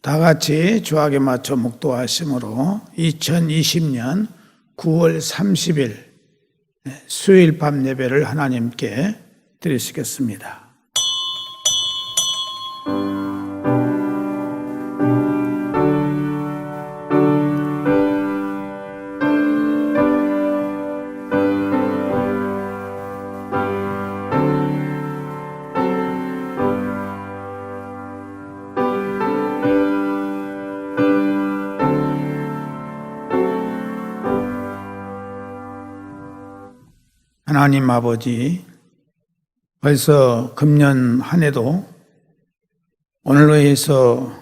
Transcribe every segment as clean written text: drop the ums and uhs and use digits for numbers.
다 같이 주악에 맞춰 묵도하심으로 2020년 9월 30일 수요일 밤 예배를 하나님께 드리시겠습니다. 하나님 아버지, 벌써 금년 한 해도 오늘로 해서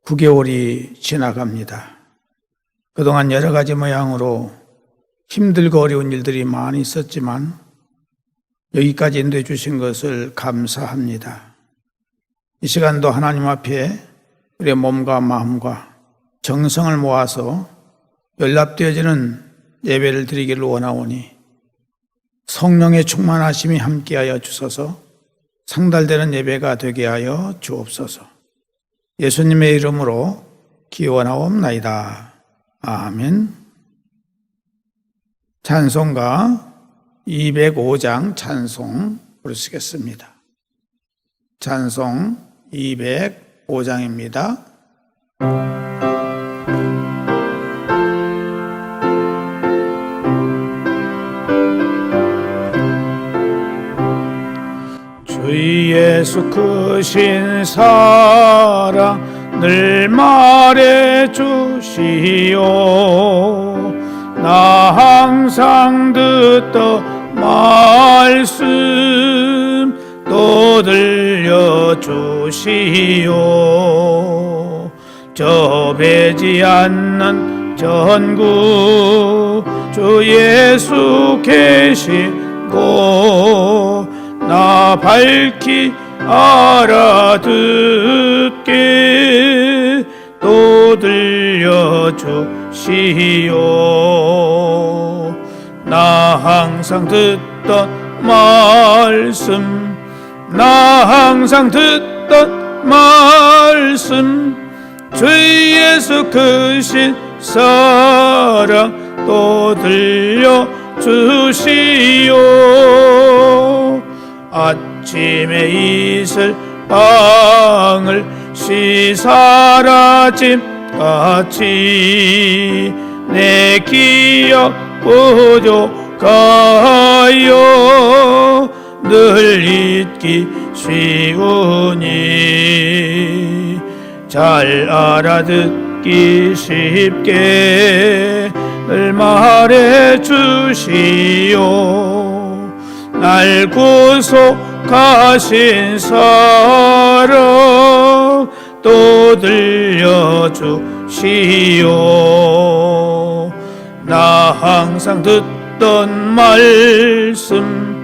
9개월이 지나갑니다. 그동안 여러 가지 모양으로 힘들고 어려운 일들이 많이 있었지만 여기까지 인도해 주신 것을 감사합니다. 이 시간도 하나님 앞에 우리의 몸과 마음과 정성을 모아서 연합되어지는 예배를 드리기를 원하오니 성령의 충만하심이 함께하여 주소서 상달되는 예배가 되게 하여 주옵소서. 예수님의 이름으로 기원하옵나이다. 아멘. 찬송가 205장 찬송 부르시겠습니다. 찬송 205장입니다. 주 예수 크신 사랑 늘 말해 주시오. 나 항상 듣던 말씀 또 들려주시오. 접해지 않는 전구 주 예수 계시고 나 밝히 알아듣게 또 들려주시오. 나 항상 듣던 말씀, 나 항상 듣던 말씀 주 예수 크신 사랑 또 들려주시오. 아침에 이슬 방을 시 사라짐 같이 내 기억 부족하여 늘 잊기 쉬우니 잘 알아듣기 쉽게 늘 말해 주시오. 날 구속하신 사랑 또 들려주시오. 나 항상 듣던 말씀,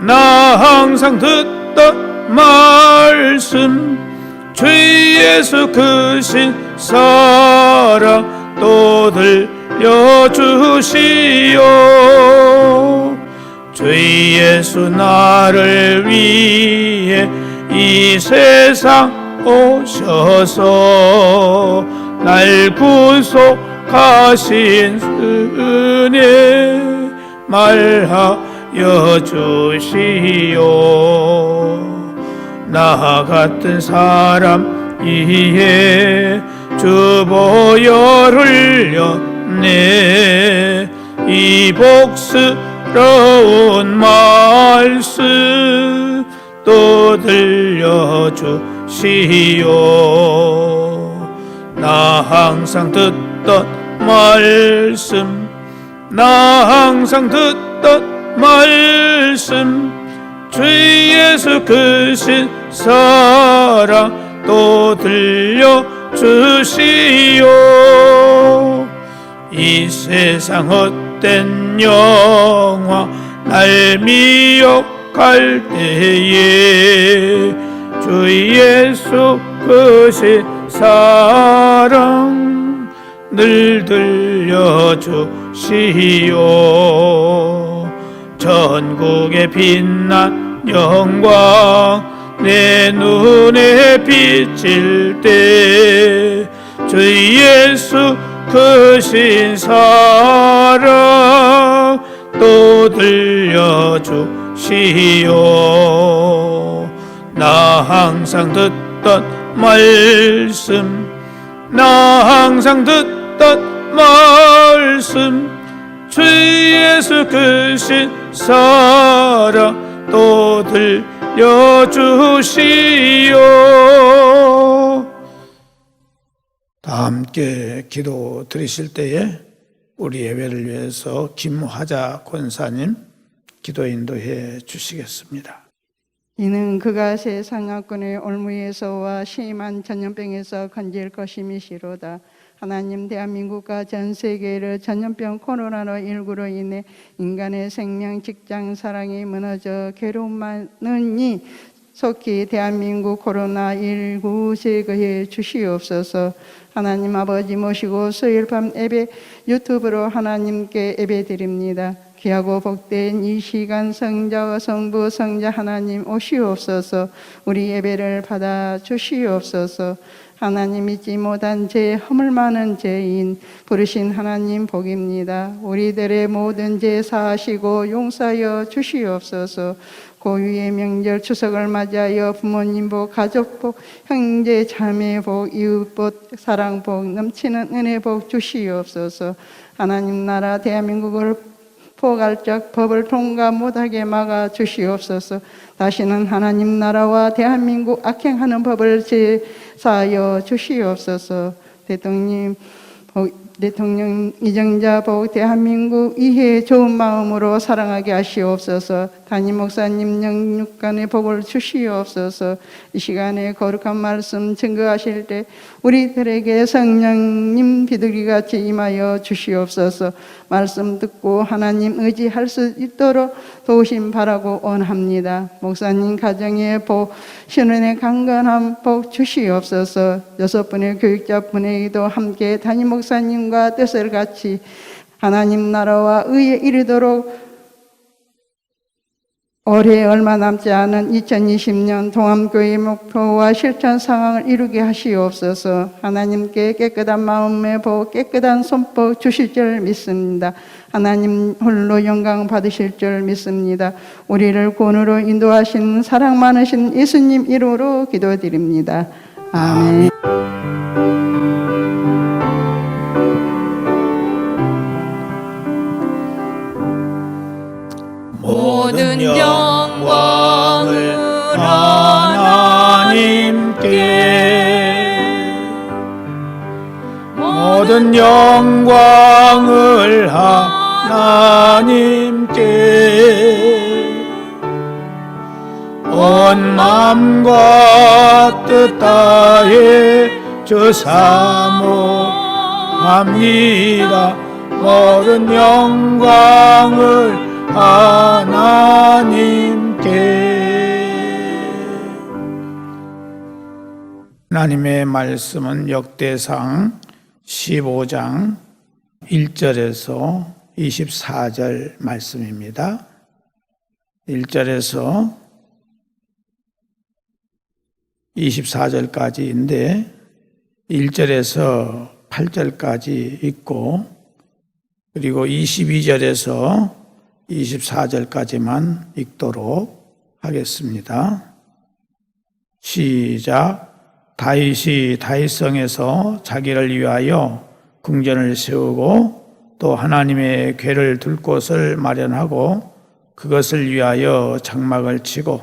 나 항상 듣던 말씀 주 예수 크신 사랑 또 들려주시오. 주 예수 나를 위해 이 세상 오셔서 날 구속하신 은혜 말하여 주시오. 나 같은 사람 이에 주 보혈 흘렸네. 이 복스러운 말씀 또 들려주시오. 나 항상 듣던 말씀, 나 항상 듣던 말씀 주 예수 크신 사랑 또 들려주시오. 이 세상 헛된 영화 날 미혹할 때에 주 예수 크신 사랑 늘 들려주시오. 전국의 빛난 영광 내 눈에 비칠 때 주 예수 크신 사랑 또 들려주시오. 나 항상 듣던 말씀, 나 항상 듣던 말씀, 주 예수 크신 사랑 또 들려주시오. 다 함께 기도 드리실 때에 우리 예배를 위해서 김화자 권사님 기도 인도해 주시겠습니다. 이는 그가 세상 악권의 올무에서와 심한 전염병에서 건질 것임이시로다. 하나님, 대한민국과 전 세계를 전염병 코로나19로 인해 인간의 생명, 직장, 사랑이 무너져 괴로움 많으니 속히 대한민국 코로나19 제거해 주시옵소서. 하나님 아버지 모시고 수요일 밤 예배 유튜브로 하나님께 예배 드립니다. 귀하고 복된 이 시간 성자와 성부 성자 하나님 오시옵소서. 우리 예배를 받아 주시옵소서. 하나님 잊지 못한 죄, 허물 많은 죄인 부르신 하나님 복입니다. 우리들의 모든 죄 사하시고 용서하여 주시옵소서. 고유의 명절 추석을 맞이하여 부모님 복, 가족 복, 형제 자매 복, 이웃 복, 사랑 복, 넘치는 은혜 복 주시옵소서. 하나님 나라 대한민국을 포괄적 법을 통과 못하게 막아 주시옵소서. 다시는 하나님 나라와 대한민국 악행하는 법을 제사하여 주시옵소서. 대통령 이정자 복, 대한민국 이해 좋은 마음으로 사랑하게 하시옵소서. 담임 목사님 영육간의 복을 주시옵소서. 이 시간에 거룩한 말씀 증거하실 때 우리들에게 성령님 비둘기같이 임하여 주시옵소서. 말씀 듣고 하나님 의지할 수 있도록 도우심 바라고 원합니다. 목사님 가정의 복, 신혼의 강건한 복 주시옵소서. 6분의 교육자분에게도 함께 담임 목사님과 뜻을 같이 하나님 나라와 의에 이르도록 올해 얼마 남지 않은 2020년 동암교회 목표와 실천 상황을 이루게 하시옵소서. 하나님께 깨끗한 마음의 복, 깨끗한 손복 주실 줄 믿습니다. 하나님 홀로 영광 받으실 줄 믿습니다. 우리를 구원으로 인도하신 사랑 많으신 예수님 이름으로 기도드립니다. 아멘. 모든 영광을 하나님께, 모든 영광을 하나님께, 온 마음과 뜻 다해 주 사모합니다. 모든 영광을 하나님께. 하나님의 말씀은 역대상 15장 1절에서 24절 말씀입니다. 1절에서 24절까지인데 1절에서 8절까지 있고, 그리고 22절에서 24절까지만 읽도록 하겠습니다. 시작. 다윗이 다윗성에서 자기를 위하여 궁전을 세우고 또 하나님의 궤를 둘 곳을 마련하고 그것을 위하여 장막을 치고,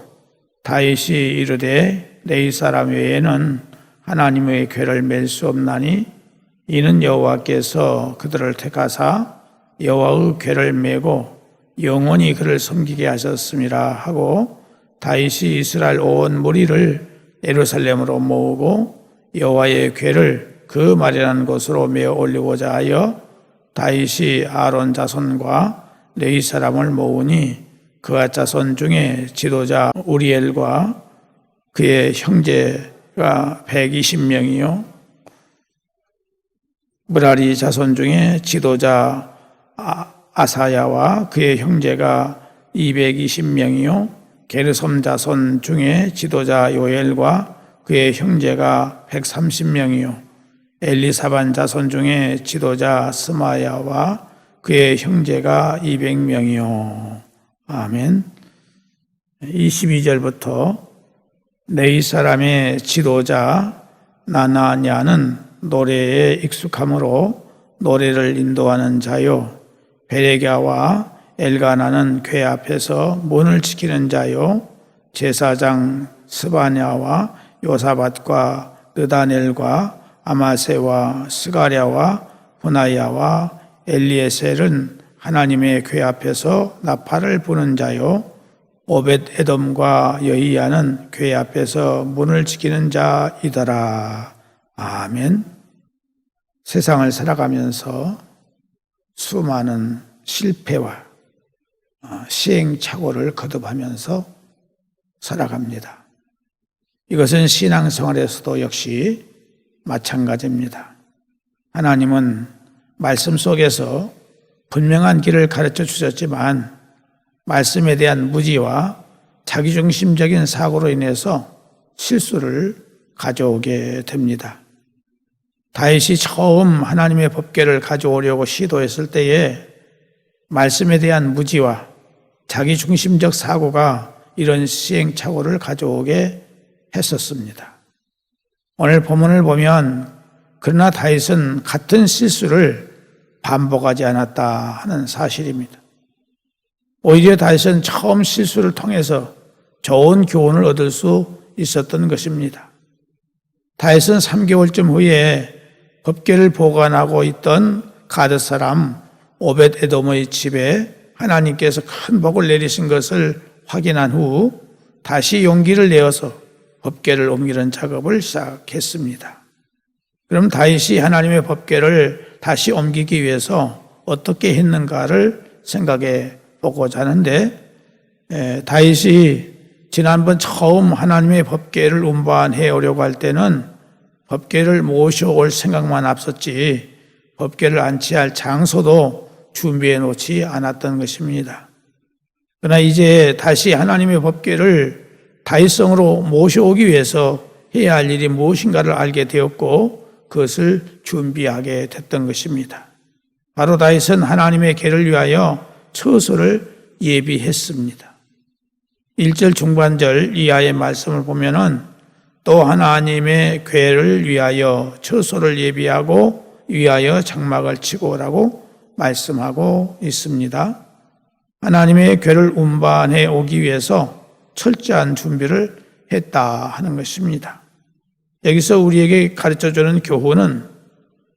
다윗이 이르되 내 사람 외에는 하나님의 궤를 맬 수 없나니 이는 여호와께서 그들을 택하사 여호와의 궤를 메고 영원히 그를 섬기게 하셨음이라 하고, 다윗이 이스라엘 온 무리를 예루살렘으로 모으고 여호와의 궤를 그 마련한 곳으로 메어 올리고자 하여 다윗이 아론 자손과 레위 사람을 모으니 그가 자손 중에 지도자 우리엘과 그의 형제가 120명이요 므라리 자손 중에 지도자 아사야와 그의 형제가 220명이요 게르솜 자손 중에 지도자 요엘과 그의 형제가 130명이요 엘리사반 자손 중에 지도자 스마야와 그의 형제가 200명이요. 아멘. 22절부터 네이 사람의 지도자 나나냐는 노래에 익숙함으로 노래를 인도하는 자요 베레갸와 엘가나는 궤 앞에서 문을 지키는 자요 제사장 스바냐와 요사밧과 느다넬과 아마세와 스가랴와 분하야와 엘리에셀은 하나님의 궤 앞에서 나팔을 부는 자요 오벳 에돔과 여이야는 궤 앞에서 문을 지키는 자이더라. 아멘. 세상을 살아가면서 수많은 실패와 시행착오를 거듭하면서 살아갑니다. 이것은 신앙생활에서도 역시 마찬가지입니다. 하나님은 말씀 속에서 분명한 길을 가르쳐 주셨지만 말씀에 대한 무지와 자기중심적인 사고로 인해서 실수를 가져오게 됩니다. 다윗이 처음 하나님의 법궤를 가져오려고 시도했을 때에 말씀에 대한 무지와 자기중심적 사고가 이런 시행착오를 가져오게 했었습니다. 오늘 본문을 보면 그러나 다윗은 같은 실수를 반복하지 않았다 하는 사실입니다. 오히려 다윗은 처음 실수를 통해서 좋은 교훈을 얻을 수 있었던 것입니다. 다윗은 3개월쯤 후에 법궤를 보관하고 있던 가드 사람 오벳 에돔의 집에 하나님께서 큰 복을 내리신 것을 확인한 후 다시 용기를 내어서 법궤를 옮기는 작업을 시작했습니다. 그럼 다윗이 하나님의 법궤를 다시 옮기기 위해서 어떻게 했는가를 생각해 보고자 하는데 다윗이 지난번 처음 하나님의 법궤를 운반해 오려고 할 때는 법궤를 모셔올 생각만 앞섰지 법궤를 안치할 장소도 준비해 놓지 않았던 것입니다. 그러나 이제 다시 하나님의 법궤를 다윗성으로 모셔오기 위해서 해야 할 일이 무엇인가를 알게 되었고 그것을 준비하게 됐던 것입니다. 바로 다윗은 하나님의 궤를 위하여 처소를 예비했습니다. 1절 중반절 이하의 말씀을 보면은 또 하나님의 궤를 위하여 처소를 예비하고 위하여 장막을 치고라고 말씀하고 있습니다. 하나님의 궤를 운반해 오기 위해서 철저한 준비를 했다 하는 것입니다. 여기서 우리에게 가르쳐주는 교훈은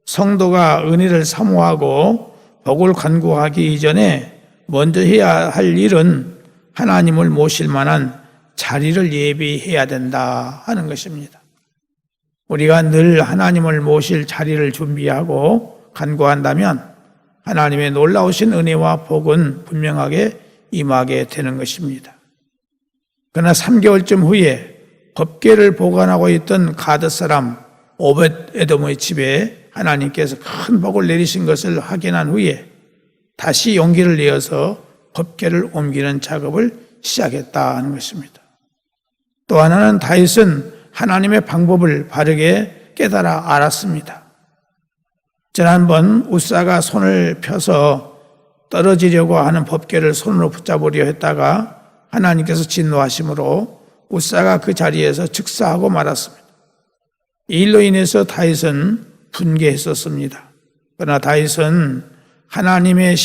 성도가 은혜를 사모하고 복을 간구하기 이전에 먼저 해야 할 일은 하나님을 모실 만한 자리를 예비해야 된다 하는 것입니다. 우리가 늘 하나님을 모실 자리를 준비하고 간구한다면 하나님의 놀라우신 은혜와 복은 분명하게 임하게 되는 것입니다. 그러나 3개월쯤 후에 법궤를 보관하고 있던 가드 사람 오벳 에돔의 집에 하나님께서 큰 복을 내리신 것을 확인한 후에 다시 용기를 내어서 법궤를 옮기는 작업을 시작했다 하는 것입니다. 또 하나는 다윗은 하나님의 방법을 바르게 깨달아 알았습니다. 지난번 우사가 손을 펴서 떨어지려고 하는 법궤를 손으로 붙잡으려 했다가 하나님께서 진노하심으로 우사가 그 자리에서 즉사하고 말았습니다. 이 일로 인해서 다윗은 분개했었습니다. 그러나 다윗은 하나님의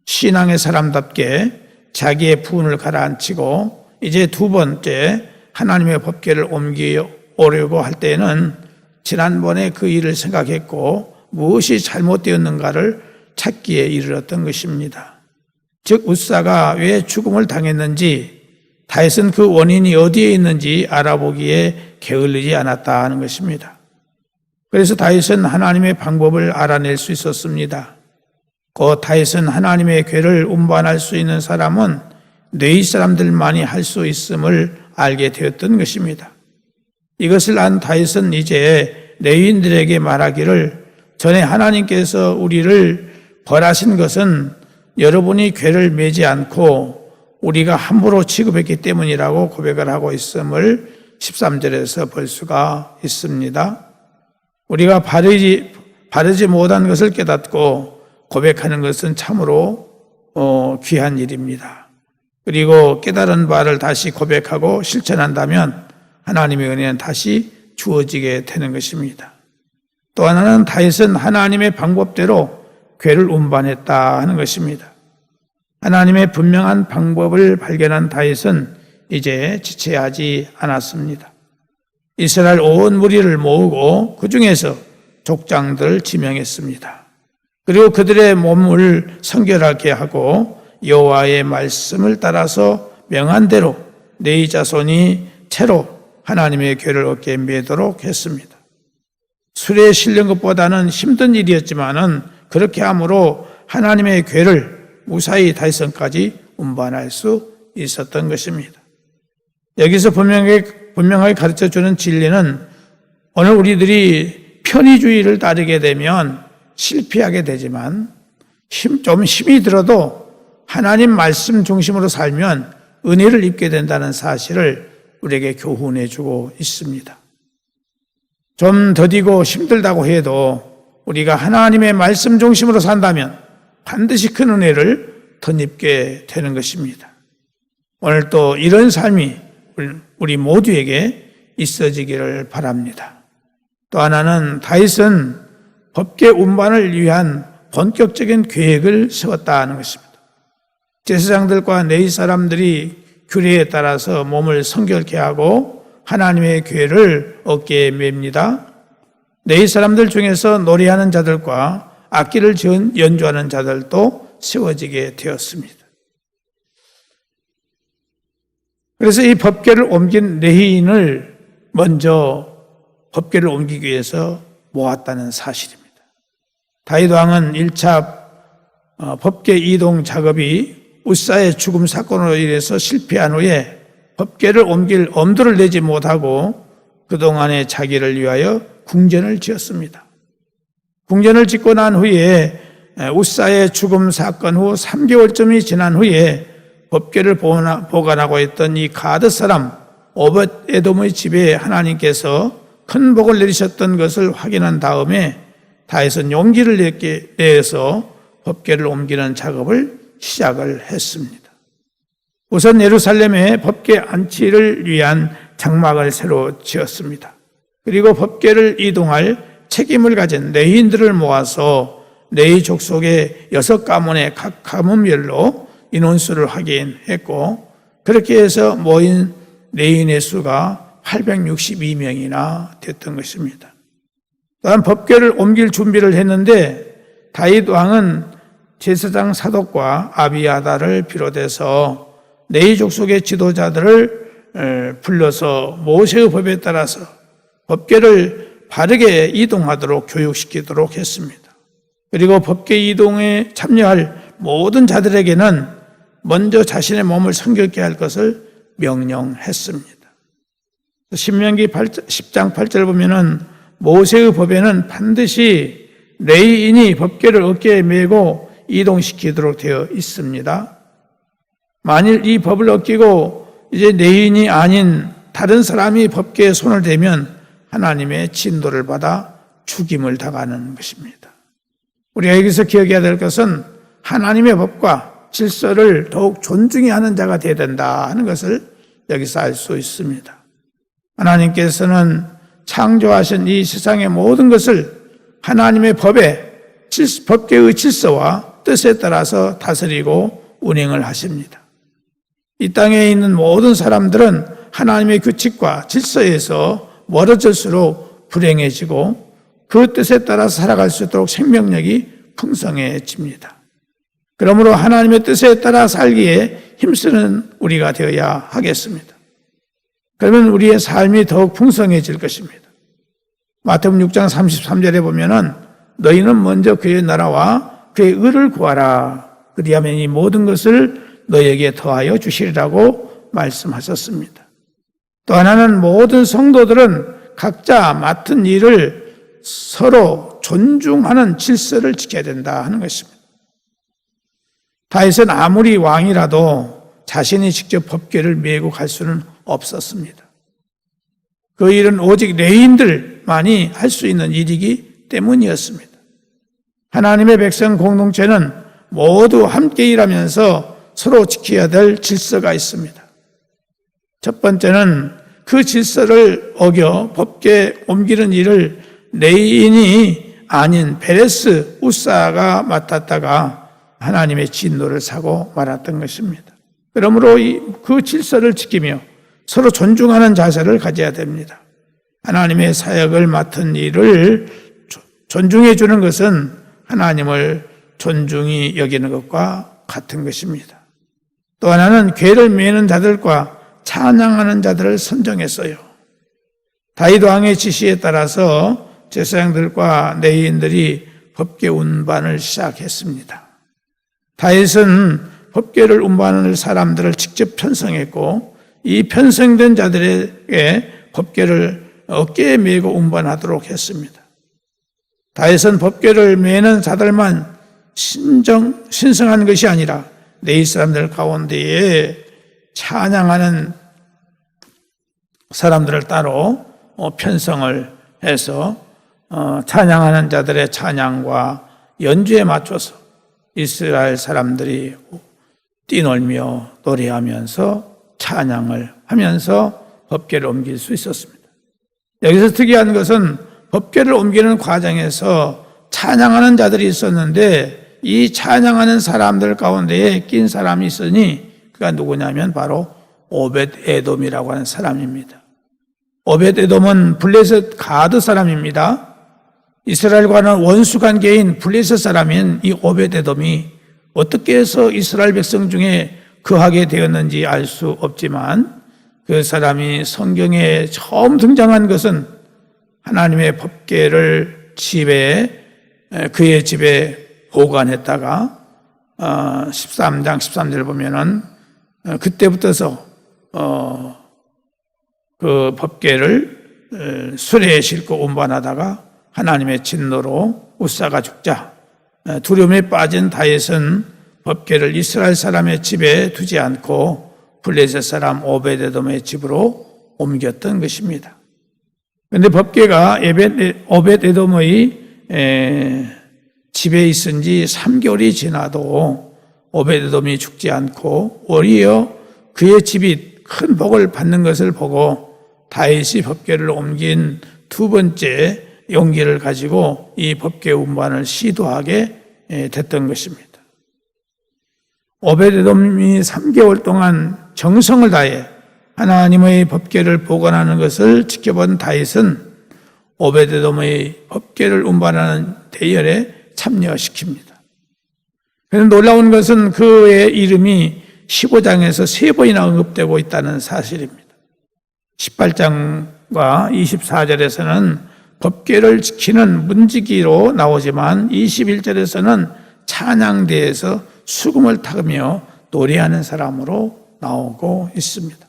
신앙의 사람답게 자기의 분을 가라앉히고 이제 두 번째 하나님의 법궤를 옮겨오려고 할 때는 지난번에 그 일을 생각했고 무엇이 잘못되었는가를 찾기에 이르렀던 것입니다. 즉 우사가 왜 죽음을 당했는지 다윗은 그 원인이 어디에 있는지 알아보기에 게을르지 않았다 하는 것입니다. 그래서 다윗은 하나님의 방법을 알아낼 수 있었습니다. 그 다윗은 하나님의 궤를 운반할 수 있는 사람은 뇌의 사람들만이 할 수 있음을 알게 되었던 것입니다. 이것을 안 다윗은 이제 레위인들에게 말하기를 전에 하나님께서 우리를 벌하신 것은 여러분이 궤를 메지 않고 우리가 함부로 취급했기 때문이라고 고백을 하고 있음을 13절에서 볼 수가 있습니다. 우리가 바르지 못한 것을 깨닫고 고백하는 것은 참으로 귀한 일입니다. 그리고 깨달은 바를 다시 고백하고 실천한다면 하나님의 은혜는 다시 주어지게 되는 것입니다. 또 하나는 다윗은 하나님의 방법대로 궤를 운반했다 하는 것입니다. 하나님의 분명한 방법을 발견한 다윗은 이제 지체하지 않았습니다. 이스라엘 온 무리를 모으고 그 중에서 족장들을 지명했습니다. 그리고 그들의 몸을 성결하게 하고 여호와의 말씀을 따라서 명한 대로 네 자손이 채로 하나님의 궤를 어깨에 메도록 했습니다. 술에 실는 것보다는 힘든 일이었지만은 그렇게 함으로 하나님의 궤를 무사히 다윗성까지 운반할 수 있었던 것입니다. 여기서 분명하게 가르쳐주는 진리는 오늘 우리들이 편의주의를 따르게 되면 실패하게 되지만 좀 힘이 들어도 하나님 말씀 중심으로 살면 은혜를 입게 된다는 사실을 우리에게 교훈해 주고 있습니다. 좀 더디고 힘들다고 해도 우리가 하나님의 말씀 중심으로 산다면 반드시 큰 은혜를 덧입게 되는 것입니다. 오늘 또 이런 삶이 우리 모두에게 있어지기를 바랍니다. 또 하나는 다윗은 법궤 운반을 위한 본격적인 계획을 세웠다는 것입니다. 제사장들과 레위 사람들이 규례에 따라서 몸을 성결케 하고 하나님의 궤를 어깨에 맵니다. 레위 사람들 중에서 노래하는 자들과 악기를 연주하는 자들도 세워지게 되었습니다. 그래서 이 법궤를 옮긴 레위인을 먼저 법궤를 옮기기 위해서 모았다는 사실입니다. 다윗 왕은 1차 법궤 이동 작업이 우사의 죽음 사건으로 인해서 실패한 후에 법궤를 옮길 엄두를 내지 못하고 그동안의 자기를 위하여 궁전을 지었습니다. 궁전을 짓고 난 후에 우사의 죽음 사건 후 3개월쯤이 지난 후에 법궤를 보관하고 있던 이 가드 사람 오벳 에돔의 집에 하나님께서 큰 복을 내리셨던 것을 확인한 다음에 다윗은 용기를 내서 법궤를 옮기는 작업을 시작을 했습니다. 우선 예루살렘에 법궤 안치를 위한 장막을 새로 지었습니다. 그리고 법궤를 이동할 책임을 가진 레위인들을 모아서 레위 족속의 6가문의 각 가문별로 인원수를 확인했고 그렇게 해서 모인 레위인의 수가 862명이나 됐던 것입니다. 또한 법궤를 옮길 준비를 했는데 다윗 왕은 제사장 사독과 아비아다를 비롯해서 레위 족속의 지도자들을 불러서 모세의 법에 따라서 법궤를 바르게 이동하도록 교육시키도록 했습니다. 그리고 법궤 이동에 참여할 모든 자들에게는 먼저 자신의 몸을 성결케 할 것을 명령했습니다. 신명기 10장 8절 보면은 모세의 법에는 반드시 레위인이 법궤를 어깨에 메고 이동시키도록 되어 있습니다. 만일 이 법을 어기고 이제 레위인이 아닌 다른 사람이 법궤에 손을 대면 하나님의 진도를 받아 죽임을 당하는 것입니다. 우리가 여기서 기억해야 될 것은 하나님의 법과 질서를 더욱 존중히 하는 자가 되어야 된다 하는 것을 여기서 알 수 있습니다. 하나님께서는 창조하신 이 세상의 모든 것을 하나님의 법궤의 질서와 뜻에 따라서 다스리고 운행을 하십니다. 이 땅에 있는 모든 사람들은 하나님의 규칙과 질서에서 멀어질수록 불행해지고 그 뜻에 따라 살아갈 수 있도록 생명력이 풍성해집니다. 그러므로 하나님의 뜻에 따라 살기에 힘쓰는 우리가 되어야 하겠습니다. 그러면 우리의 삶이 더욱 풍성해질 것입니다. 마태복음 6장 33절에 보면은 너희는 먼저 그의 나라와 그의 의를 구하라. 그리하면 이 모든 것을 너희에게 더하여 주시리라고 말씀하셨습니다. 또 하나는 모든 성도들은 각자 맡은 일을 서로 존중하는 질서를 지켜야 된다 하는 것입니다. 다윗은 아무리 왕이라도 자신이 직접 법궤를 메고 갈 수는 없었습니다. 그 일은 오직 레위인들만이 할 수 있는 일이기 때문이었습니다. 하나님의 백성 공동체는 모두 함께 일하면서 서로 지켜야 될 질서가 있습니다. 첫 번째는 그 질서를 어겨 법궤 옮기는 일을 레위인이 아닌 베레스 우사가 맡았다가 하나님의 진노를 사고 말았던 것입니다. 그러므로 그 질서를 지키며 서로 존중하는 자세를 가져야 됩니다. 하나님의 사역을 맡은 일을 존중해 주는 것은 하나님을 존중히 여기는 것과 같은 것입니다. 또 하나는 궤를 메는 자들과 찬양하는 자들을 선정했어요. 다윗 왕의 지시에 따라서 제사장들과 레위인들이 법궤 운반을 시작했습니다. 다윗은 법궤를 운반할 사람들을 직접 편성했고 이 편성된 자들에게 법궤를 어깨에 메고 운반하도록 했습니다. 다윗은 법궤를 메는 자들만 신성한 것이 아니라 레위 사람들 가운데에 찬양하는 사람들을 따로 편성을 해서 찬양하는 자들의 찬양과 연주에 맞춰서 이스라엘 사람들이 뛰놀며 노래하면서 찬양을 하면서 법궤를 옮길 수 있었습니다. 여기서 특이한 것은 법궤를 옮기는 과정에서 찬양하는 자들이 있었는데 이 찬양하는 사람들 가운데에 낀 사람이 있으니 그가 누구냐면 바로 오벳 에돔이라고 하는 사람입니다. 오벳 에돔은 블레셋 가드 사람입니다. 이스라엘과는 원수 관계인 블레셋 사람인 이 오벳 에돔이 어떻게 해서 이스라엘 백성 중에 거하게 되었는지 알 수 없지만 그 사람이 성경에 처음 등장한 것은 하나님의 법궤를 그의 집에 보관했다가 13장 13절을 보면은 그때부터서 그 법궤를 수레에 싣고 운반하다가 하나님의 진노로 우사가 죽자 두려움에 빠진 다윗은 법궤를 이스라엘 사람의 집에 두지 않고 블레셋 사람 오벳에돔의 집으로 옮겼던 것입니다. 그런데 법궤가 오벳에돔의 집에 있은 지 3개월이 지나도 오벳에돔이 죽지 않고 오히려 그의 집이 큰 복을 받는 것을 보고 다윗이 법궤를 옮긴 두 번째 용기를 가지고 이 법궤 운반을 시도하게 됐던 것입니다. 오벳에돔이 3개월 동안 정성을 다해 하나님의 법궤를 보관하는 것을 지켜본 다윗은 오벳에돔의 법궤를 운반하는 대열에 참여시킵니다. 그런데 놀라운 것은 그의 이름이 15장에서 3번이나 언급되고 있다는 사실입니다. 18장과 24절에서는 법궤를 지키는 문지기로 나오지만 21절에서는 찬양대에서 수금을 타며 노래하는 사람으로 나오고 있습니다.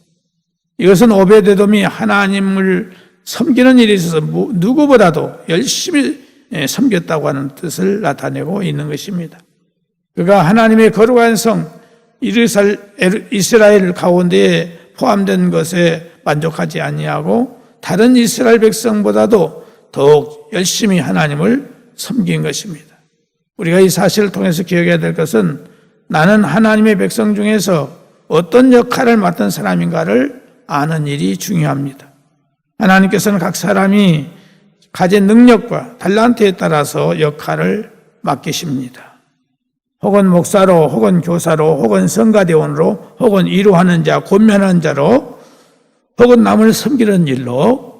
이것은 오벳에돔이 하나님을 섬기는 일에 있어서 누구보다도 열심히 섬겼다고 하는 뜻을 나타내고 있는 것입니다. 그가 하나님의 거룩한 성 이스라엘 가운데에 포함된 것에 만족하지 아니하고 다른 이스라엘 백성보다도 더욱 열심히 하나님을 섬긴 것입니다. 우리가 이 사실을 통해서 기억해야 될 것은 나는 하나님의 백성 중에서 어떤 역할을 맡은 사람인가를 아는 일이 중요합니다. 하나님께서는 각 사람이 가진 능력과 달란트에 따라서 역할을 맡기십니다. 혹은 목사로, 혹은 교사로, 혹은 성가대원으로, 혹은 위로하는 자, 권면하는 자로, 혹은 남을 섬기는 일로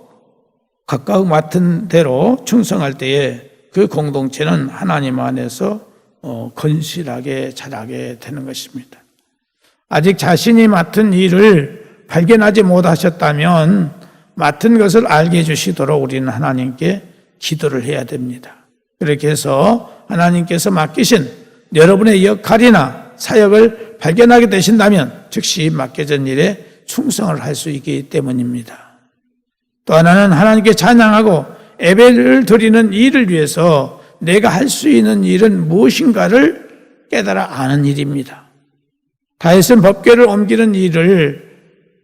각각 맡은 대로 충성할 때에 그 공동체는 하나님 안에서 건실하게 자라게 되는 것입니다. 아직 자신이 맡은 일을 발견하지 못하셨다면 맡은 것을 알게 해주시도록 우리는 하나님께 기도를 해야 됩니다. 그렇게 해서 하나님께서 맡기신 여러분의 역할이나 사역을 발견하게 되신다면 즉시 맡겨진 일에 충성을 할 수 있기 때문입니다. 또 하나는 하나님께 찬양하고 예배를 드리는 일을 위해서 내가 할 수 있는 일은 무엇인가를 깨달아 아는 일입니다. 다윗은 법궤를 옮기는 일을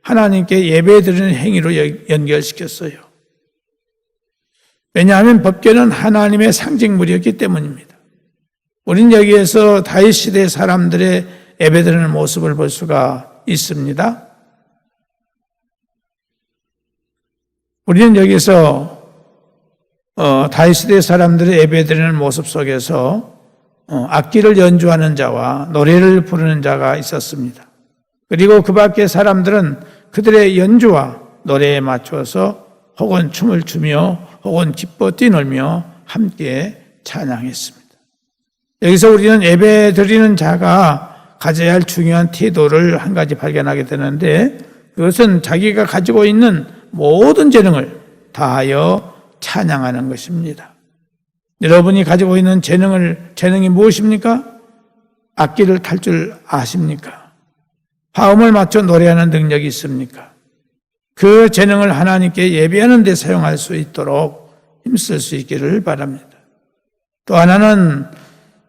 하나님께 예배드리는 행위로 연결시켰어요. 왜냐하면 법궤는 하나님의 상징물이었기 때문입니다. 우린 여기에서 다윗 시대 사람들의 예배드리는 모습을 볼 수가 있습니다. 우리는 여기서 다윗 시대 사람들의 예배드리는 모습 속에서 악기를 연주하는 자와 노래를 부르는 자가 있었습니다. 그리고 그 밖의 사람들은 그들의 연주와 노래에 맞춰서 혹은 춤을 추며 혹은 기뻐 뛰놀며 함께 찬양했습니다. 여기서 우리는 예배 드리는 자가 가져야 할 중요한 태도를 한 가지 발견하게 되는데, 그것은 자기가 가지고 있는 모든 재능을 다하여 찬양하는 것입니다. 여러분이 가지고 있는 재능이 무엇입니까? 악기를 탈 줄 아십니까? 화음을 맞춰 노래하는 능력이 있습니까? 그 재능을 하나님께 예배하는 데 사용할 수 있도록 힘쓸 수 있기를 바랍니다. 또 하나는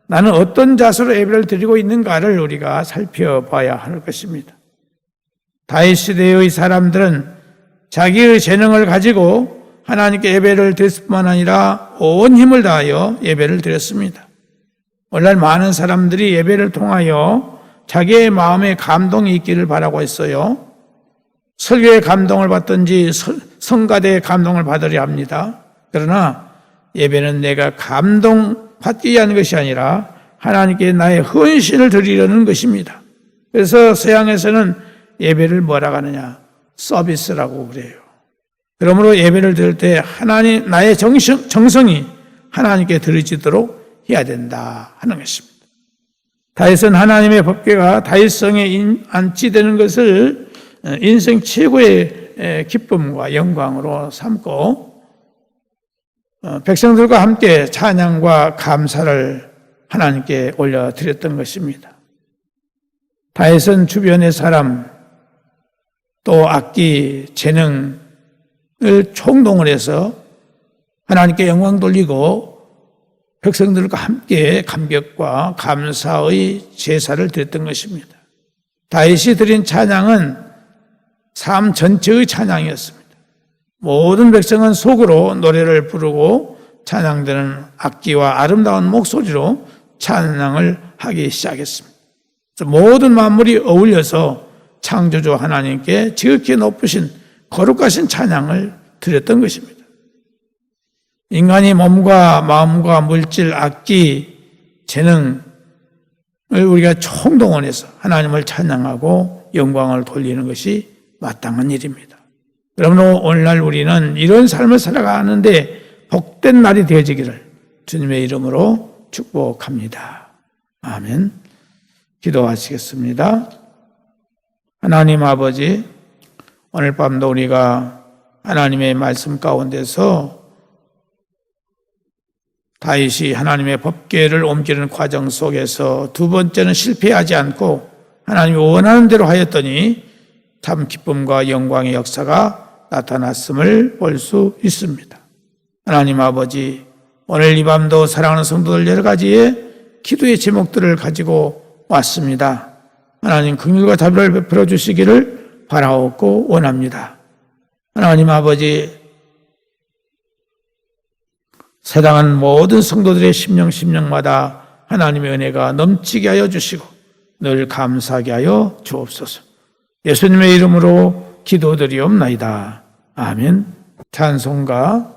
나는 어떤 자세로 예배를 드리고 있는가를 우리가 살펴봐야 할 것입니다. 다윗 시대의 사람들은 자기의 재능을 가지고 하나님께 예배를 드렸을 뿐만 아니라 온 힘을 다하여 예배를 드렸습니다. 오늘날 많은 사람들이 예배를 통하여 자기의 마음에 감동이 있기를 바라고 했어요. 설교의 감동을 받든지 성가대의 감동을 받으려 합니다. 그러나 예배는 내가 감동받기 위한 것이 아니라 하나님께 나의 헌신을 드리려는 것입니다. 그래서 서양에서는 예배를 뭐라고 하느냐? 서비스라고 그래요. 그러므로 예배를 드릴 때 나의 정성이 하나님께 드려지도록 해야 된다 하는 것입니다. 다윗은 하나님의 법궤가 다윗성에 안치되는 것을 인생 최고의 기쁨과 영광으로 삼고 백성들과 함께 찬양과 감사를 하나님께 올려드렸던 것입니다. 다윗은 주변의 사람 또 악기, 재능을 총동을 해서 하나님께 영광 돌리고 백성들과 함께 감격과 감사의 제사를 드렸던 것입니다. 다윗이 드린 찬양은 삶 전체의 찬양이었습니다. 모든 백성은 속으로 노래를 부르고 찬양되는 악기와 아름다운 목소리로 찬양을 하기 시작했습니다. 모든 만물이 어울려서 창조주 하나님께 지극히 높으신 거룩하신 찬양을 드렸던 것입니다. 인간이 몸과 마음과 물질, 악기, 재능을 우리가 총동원해서 하나님을 찬양하고 영광을 돌리는 것이 마땅한 일입니다. 그러므로 오늘날 우리는 이런 삶을 살아가는데 복된 날이 되어지기를 주님의 이름으로 축복합니다. 아멘. 기도하시겠습니다. 하나님 아버지, 오늘 밤도 우리가 하나님의 말씀 가운데서 다윗이 하나님의 법궤를 옮기는 과정 속에서 두 번째는 실패하지 않고 하나님이 원하는 대로 하였더니 참 기쁨과 영광의 역사가 나타났음을 볼 수 있습니다. 하나님 아버지, 오늘 이 밤도 사랑하는 성도들 여러 가지의 기도의 제목들을 가지고 왔습니다. 하나님 긍휼과 자비를 베풀어 주시기를 바라옵고 원합니다. 하나님 아버지, 세상은 모든 성도들의 심령마다 하나님의 은혜가 넘치게 하여 주시고 늘 감사하게 하여 주옵소서. 예수님의 이름으로 기도드리옵나이다. 아멘. 찬송가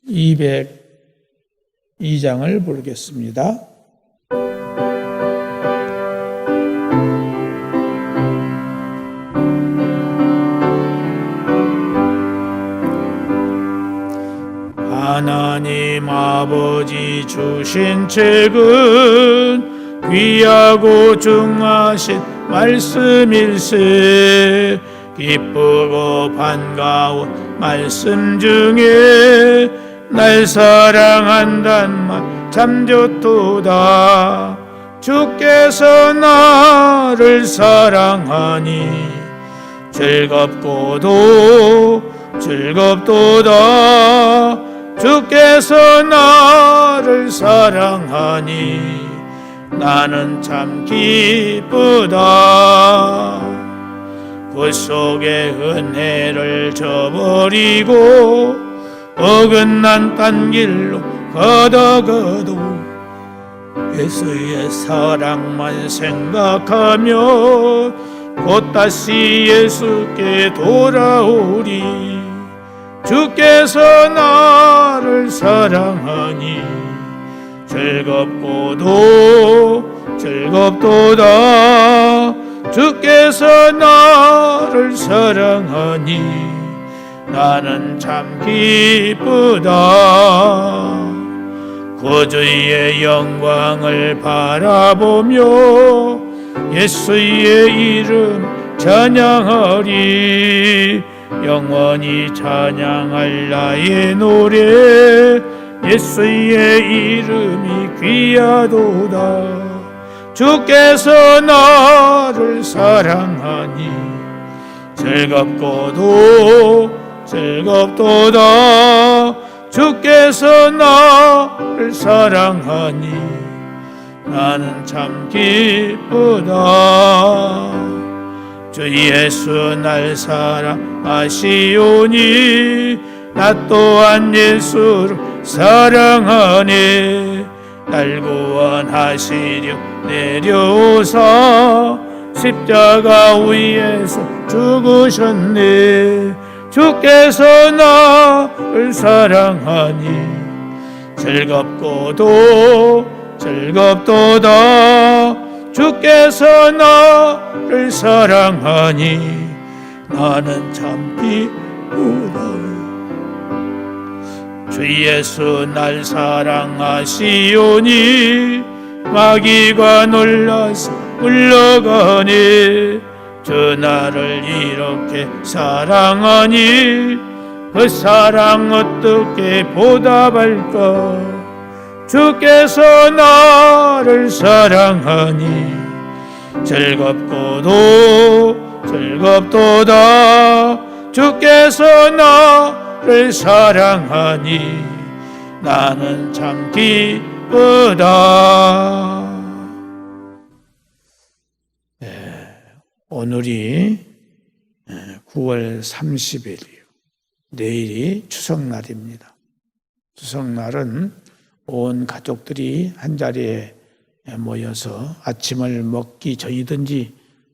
202장을 부르겠습니다. 하나님 아버지 주신 책은 귀하고 중하신 말씀일세. 기쁘고 반가운 말씀 중에 날 사랑한단 말 참 좋도다. 주께서 나를 사랑하니 즐겁도다. 주께서 나를 사랑하니 나는 참 기쁘다. 그 속에 은혜를 저버리고 어긋난 딴 길로 걷어가도 예수의 사랑만 생각하며 곧 다시 예수께 돌아오리. 주께서 나를 사랑하니 즐겁고도 즐겁도다. 주께서 나를 사랑하니 나는 참 기쁘다. 구주의 영광을 바라보며 예수의 이름 찬양하리. 영원히 찬양할 나의 노래 예수의 이름이 귀하도다. 주께서 나를 사랑하니 즐겁고도 즐겁도다. 주께서 나를 사랑하니 나는 참 기쁘다. 주 예수 날 사랑하시오니 나 또한 예수를 사랑하네. 날 구원하시려 내려오사 십자가 위에서 죽으셨네. 주께서 나를 사랑하니 즐겁고도 즐겁도다. 주께서 나를 사랑하니 나는 참 기쁘다. 주 예수 날 사랑하시오니 마귀가 놀라서 물러가니 주 나를 이렇게 사랑하니 그 사랑 어떻게 보답할까. 주께서 나를 사랑하니 즐겁고도 즐겁도다. 주께서 나를 사랑하니 나는 참 기쁘다. 오늘이 9월 30일이요. 내일이 추석날입니다. 추석날은 온 가족들이 한자리에 모여서 아침을 먹기 전이든지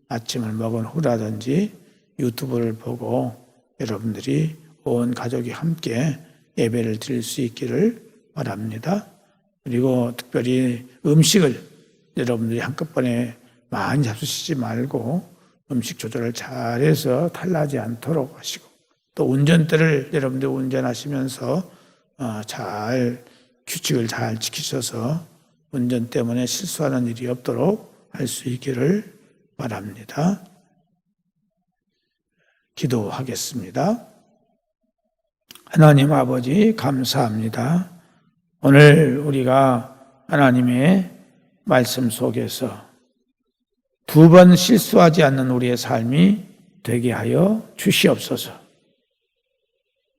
아침을 먹은 후라든지 유튜브를 보고 여러분들이 온 가족이 함께 예배를 드릴 수 있기를 바랍니다. 그리고 특별히 음식을 여러분들이 한꺼번에 많이 잡수시지 말고 음식 조절을 잘해서 탈나지 않도록 하시고, 또 운전대를 여러분들 운전하시면서 잘 규칙을 잘 지키셔서 운전 때문에 실수하는 일이 없도록 할 수 있기를 바랍니다. 기도하겠습니다. 하나님 아버지 감사합니다. 오늘 우리가 하나님의 말씀 속에서 두 번 실수하지 않는 우리의 삶이 되게 하여 주시옵소서.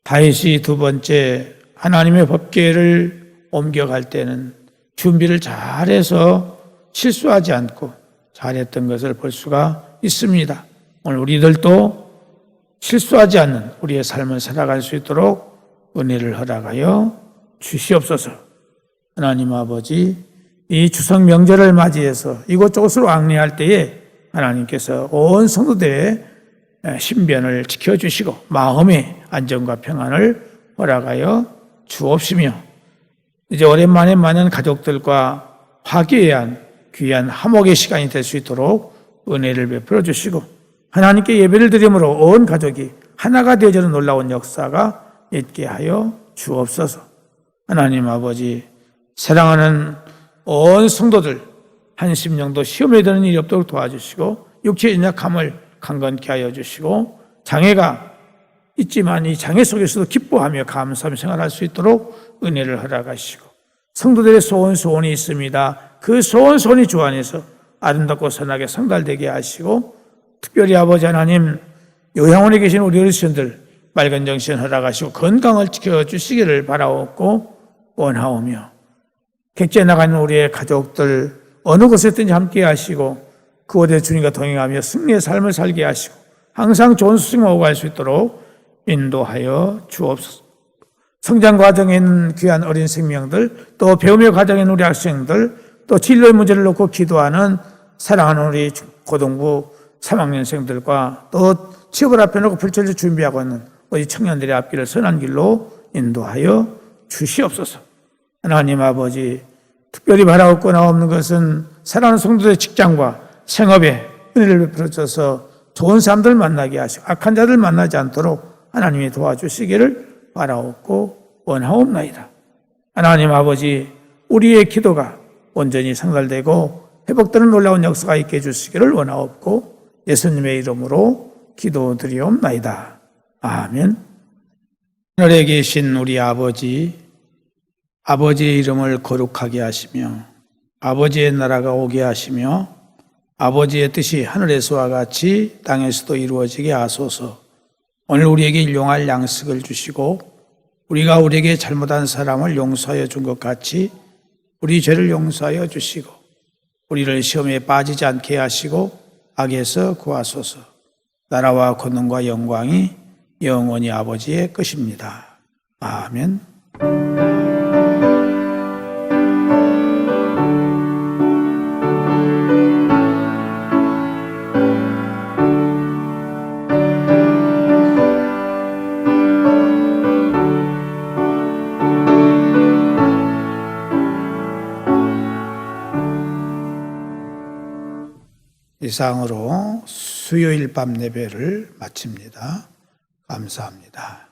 다윗이 두 번째 하나님의 법궤를 옮겨갈 때는 준비를 잘해서 실수하지 않고 잘했던 것을 볼 수가 있습니다. 오늘 우리들도 실수하지 않는 우리의 삶을 살아갈 수 있도록 은혜를 허락하여 주시옵소서. 하나님 아버지, 이 추석 명절을 맞이해서 이곳저곳으로 왕래할 때에 하나님께서 온 성도들의 신변을 지켜주시고 마음의 안정과 평안을 허락하여 주옵시며, 이제 오랜만에 많은 가족들과 화기애애한 귀한 화목의 시간이 될 수 있도록 은혜를 베풀어 주시고, 하나님께 예배를 드림으로 온 가족이 하나가 되어지는 놀라운 역사가 있게 하여 주옵소서. 하나님 아버지, 사랑하는 온 성도들 한심령도 시험에 드는 일이 없도록 도와주시고, 육체의 연약함을 강건케 하여 주시고, 장애가 있지만 이 장애 속에서도 기뻐하며 감사하며 생활할 수 있도록 은혜를 허락하시고, 성도들의 소원이 있습니다. 그 소원이 주 안에서 아름답고 선하게 성달되게 하시고, 특별히 아버지 하나님, 요양원에 계신 우리 어르신들 맑은 정신 허락하시고 건강을 지켜주시기를 바라옵고 원하오며, 객지에 나가는 우리의 가족들 어느 곳에든지 함께 하시고 그곳에 주님과 동행하며 승리의 삶을 살게 하시고 항상 좋은 수승을 오고 갈 수 있도록 인도하여 주옵소서. 성장 과정에 있는 귀한 어린 생명들, 또 배움의 과정에 있는 우리 학생들, 또 진로의 문제를 놓고 기도하는 사랑하는 우리 고등부 3학년생들과 또 취업을 앞에 놓고 불철주 준비하고 있는 우리 청년들의 앞길을 선한 길로 인도하여 주시옵소서. 하나님 아버지, 특별히 바라옵거나 없는 것은 사랑하는 성도들의 직장과 생업에 은혜를 베풀어 줘서 좋은 사람들 만나게 하시고 악한 자들 만나지 않도록 하나님이 도와주시기를 바라옵고 원하옵나이다. 하나님 아버지, 우리의 기도가 온전히 상달되고 회복되는 놀라운 역사가 있게 해주시기를 원하옵고 예수님의 이름으로 기도드리옵나이다. 아멘. 하늘에 계신 우리 아버지, 아버지의 이름을 거룩하게 하시며 아버지의 나라가 오게 하시며 아버지의 뜻이 하늘에서와 같이 땅에서도 이루어지게 하소서. 오늘 우리에게 일용할 양식을 주시고 우리가 우리에게 잘못한 사람을 용서하여 준 것 같이 우리 죄를 용서하여 주시고 우리를 시험에 빠지지 않게 하시고 악에서 구하소서. 나라와 권능과 영광이 영원히 아버지의 것입니다. 아멘. 이상으로 수요일 밤 예배를 마칩니다. 감사합니다.